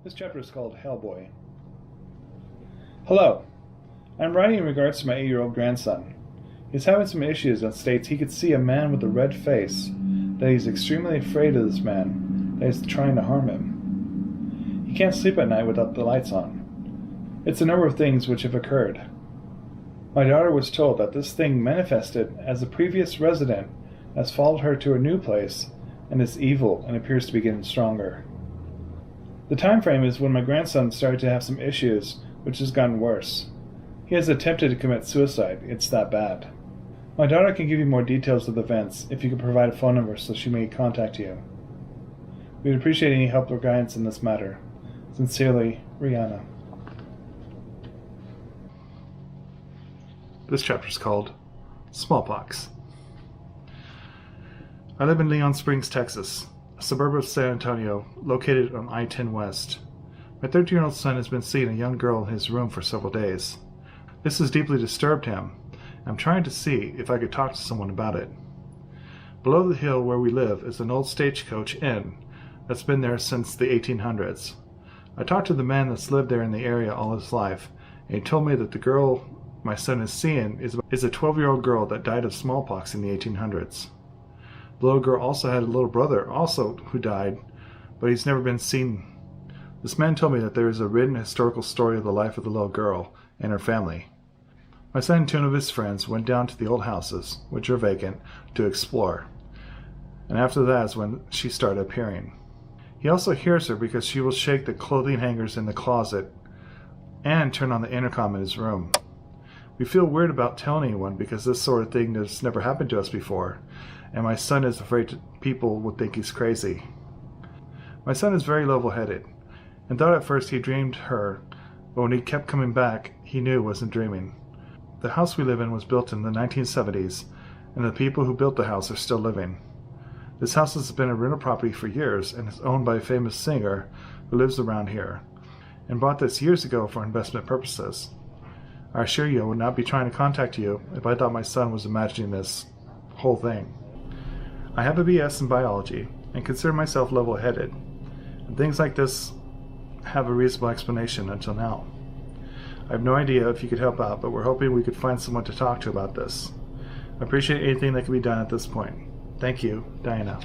This chapter is called Hellboy. Hello. I'm writing in regards to my 8-year-old grandson. He's having some issues and states he could see a man with a red face, that he's extremely afraid of this man, that he's trying to harm him. He can't sleep at night without the lights on. It's a number of things which have occurred. My daughter was told that this thing manifested as a previous resident has followed her to a new place and is evil and appears to be getting stronger. The time frame is when my grandson started to have some issues, which has gotten worse. He has attempted to commit suicide. It's that bad. My daughter can give you more details of the events if you could provide a phone number so she may contact you. We would appreciate any help or guidance in this matter. Sincerely, Rihanna. This chapter is called Smallpox. I live in Leon Springs, Texas, a suburb of San Antonio, located on I-10 West. My 13-year-old son has been seeing a young girl in his room for several days. This has deeply disturbed him. I'm trying to see if I could talk to someone about it. Below the hill where we live is an old stagecoach inn that's been there since the 1800s. I talked to the man that's lived there in the area all his life, and he told me that the girl my son is seeing is a 12-year-old girl that died of smallpox in the 1800s. The little girl also had a little brother who died, but he's never been seen. This man told me that there is a written historical story of the life of the little girl and her family. My son and 2 of his friends went down to the old houses, which are vacant, to explore. And after that is when she started appearing. He also hears her because she will shake the clothing hangers in the closet and turn on the intercom in his room. We feel weird about telling anyone because this sort of thing has never happened to us before, and my son is afraid people would think he's crazy. My son is very level-headed, and thought at first he dreamed her, but when he kept coming back, he knew it wasn't dreaming. The house we live in was built in the 1970s, and the people who built the house are still living. This house has been a rental property for years and is owned by a famous singer who lives around here, and bought this years ago for investment purposes. I assure you I would not be trying to contact you if I thought my son was imagining this whole thing. I have a BS in biology and consider myself level-headed, and things like this have a reasonable explanation until now. I have no idea if you could help out, but we're hoping we could find someone to talk to about this. I appreciate anything that can be done at this point. Thank you, Diana.